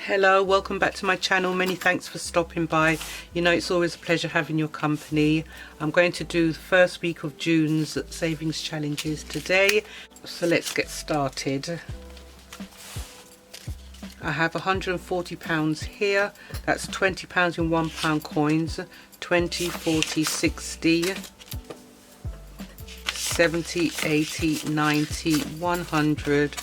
Hello, welcome back to my channel. Many thanks for stopping by. You know, it's always a pleasure having your company. I'm going to do the first week of June's savings challenges today, so let's get started. I have £140 here. That's £20 in £1 coins. 20, 40, 60, 70, 80, 90, 100,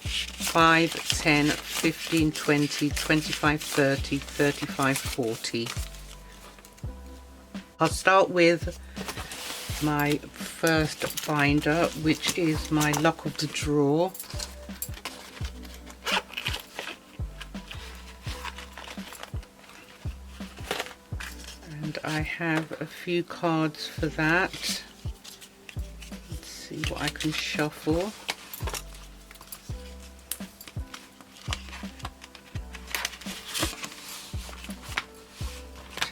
5, 10, 15, 20, 25, 30, 35, 40. I'll start with my first binder, which is my luck of the draw. And I have a few cards for that. Let's see what I can shuffle.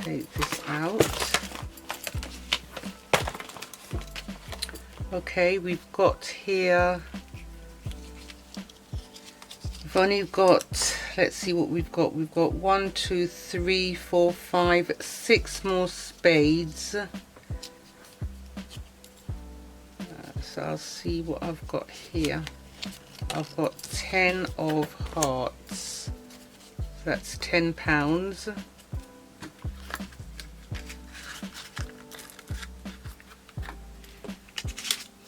Take this out. Okay, we've got here, we've only got, let's see what we've got. We've got 1, 2, 3, 4, 5, 6 more spades. So I'll see what I've got here. I've got 10 of hearts. That's £10.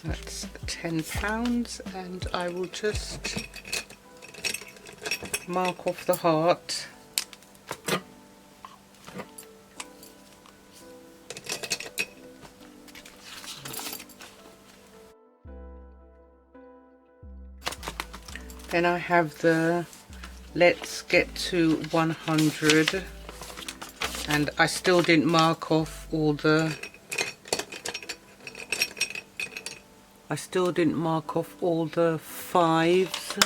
That's £10, and I will just mark off the heart. Then I have the let's get to 100, and I still didn't mark off all the fives.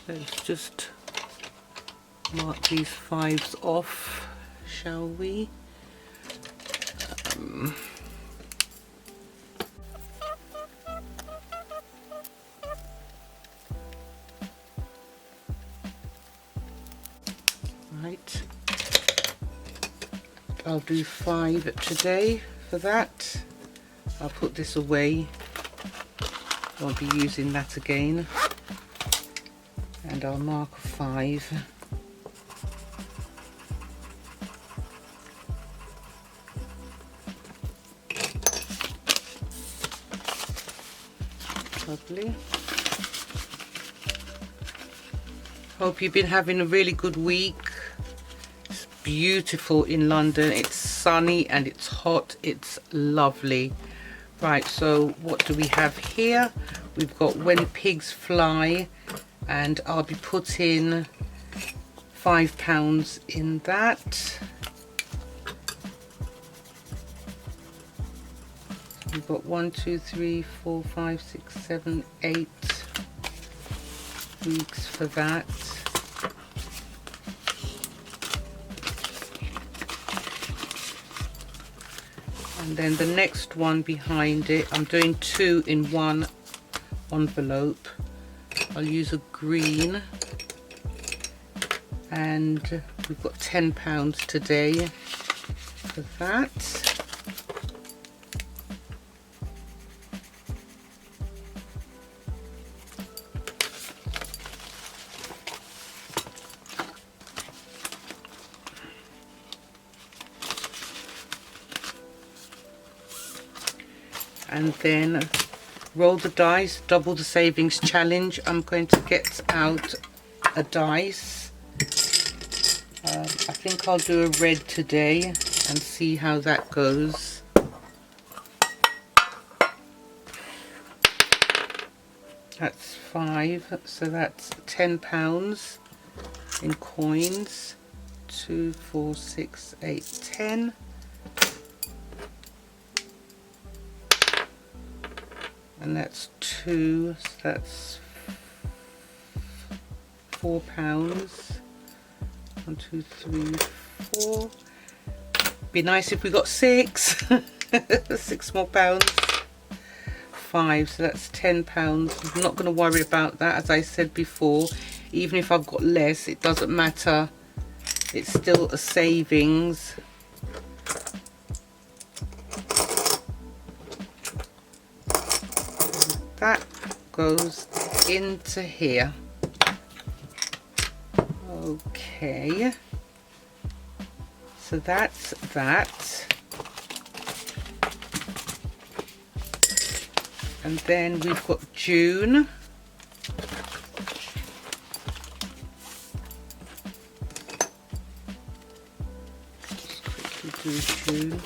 Let's just mark these fives off, shall we? Right. I'll do 5 today for that. I'll put this away. Won't be using that again. And I'll mark 5. Lovely. Hope you've been having a really good week. It's beautiful in London. It's sunny and it's hot. It's lovely. Right, so what do we have here? We've got When Pigs Fly, and I'll be putting £5 in that. We've got 1, 2, 3, 4, 5, 6, 7, 8 weeks for that. And then the next one behind it, I'm doing 2 in 1 envelope. I'll use a green, and we've got £10 today for that. And then roll the dice, double the savings challenge. I'm going to get out a dice. I think I'll do a red today and see how that goes. That's 5, so that's £10 in coins. 2, 4, 6, 8, 10. And that's 2, so that's £4. 1, 2, 3, 4. Be nice if we got 6. 6 more pounds. 5, so that's £10. I'm not going to worry about that. As I said before, even if I've got less, it doesn't matter, it's still a savings. That goes into here. Okay, so that's that. And then we've got June. Just quickly do June.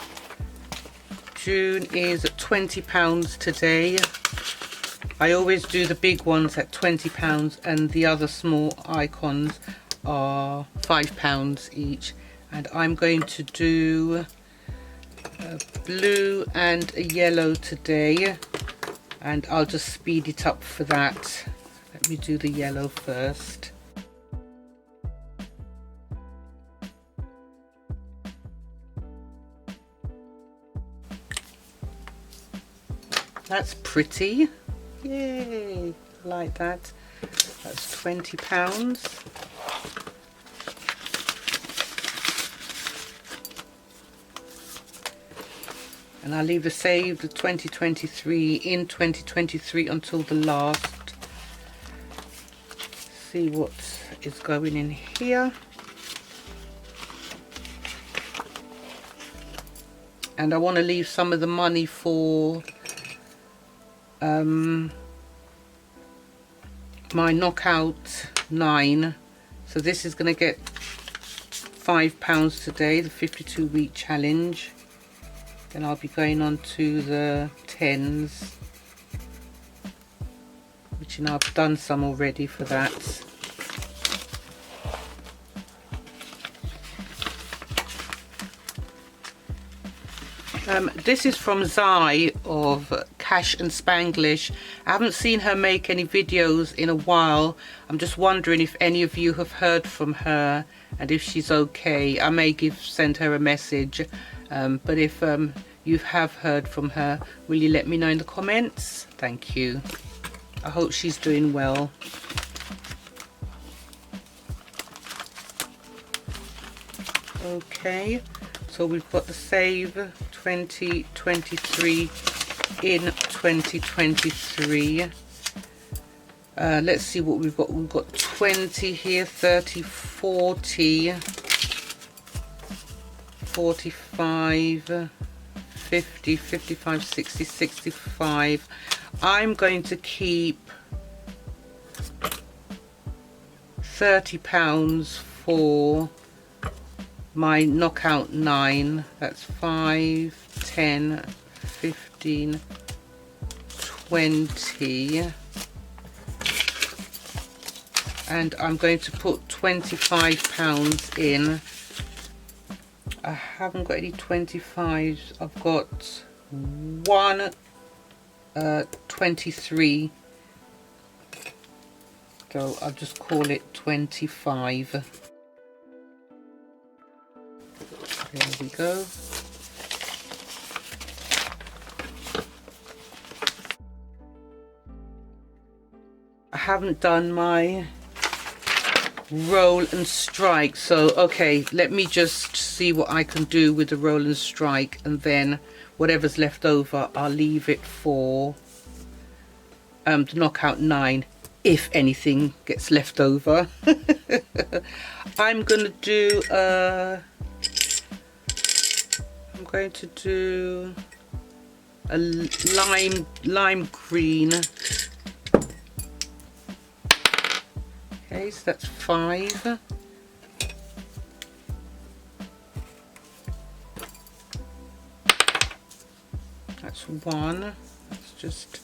June is at £20 today. I always do the big ones at £20 and the other small icons are £5 each. And I'm going to do a blue and a yellow today, and I'll just speed it up for that. Let me do the yellow first. That's pretty. Yay, I like that. That's £20. And I'll leave the save the 2023 in 2023 until the last. See what is going in here. And I want to leave some of the money for my Knockout 9. So this is going to get £5 today, the 52-week challenge. Then I'll be going on to the 10s, which, you know, I've done some already for that. This is from Zai of Cash and Spanglish. I haven't seen her make any videos in a while. I'm just wondering if any of you have heard from her and if she's okay. I may send her a message, but if you have heard from her, will you let me know in the comments? Thank you. I hope she's doing well. Okay, so we've got the save 2023 in 2023. Let's see what we've got. We've got 20 here, 30, 40, 45, 50, 55, 60, 65. I'm going to keep £30 for my Knockout 9. That's 5, 10, 15, 20. And I'm going to put £25 in. I haven't got any 25s. I've got one 23. So I'll just call it 25. There we go. I haven't done my roll and strike, so okay, let me just see what I can do with the roll and strike, and then whatever's left over I'll leave it for the Knockout 9 if anything gets left over. I'm gonna do I'm going to do a lime green. Okay, so that's 5. That's 1. Let's just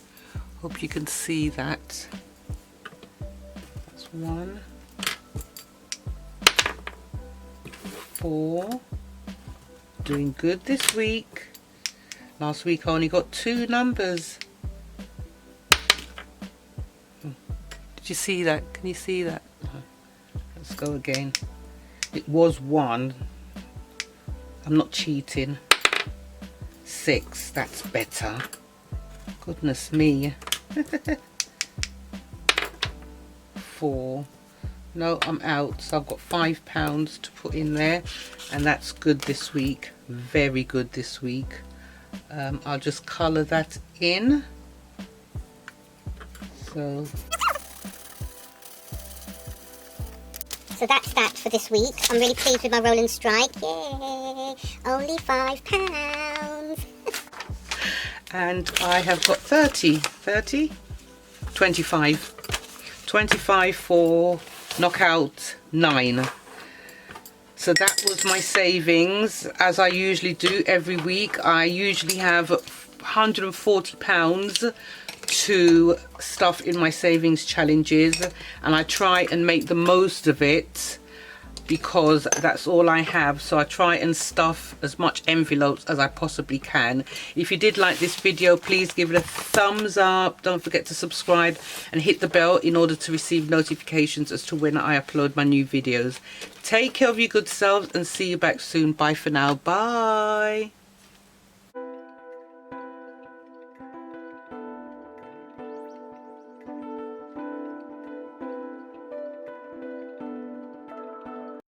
hope you can see that. That's 1. 4. Doing good this week. Last week I only got 2 numbers. Did you see that? Can you see that? Let's go again. It was 1. I'm not cheating. 6. That's better. Goodness me. 4. No, I'm out. So I've got £5 to put in there, and that's good this week. Very good this week. I'll just colour that in. So that's that for this week. I'm really pleased with my Roll and Strike. Yay! Only £5. And I have got 25 for knockout 9. So that was my savings. As I usually do every week, I usually have £140 to stuff in my savings challenges, and I try and make the most of it because that's all I have. So I try and stuff as much envelopes as I possibly can. If you did like this video, please give it a thumbs up. Don't forget to subscribe and hit the bell in order to receive notifications as to when I upload my new videos. Take care of your good selves and see you back soon. Bye for now. Bye.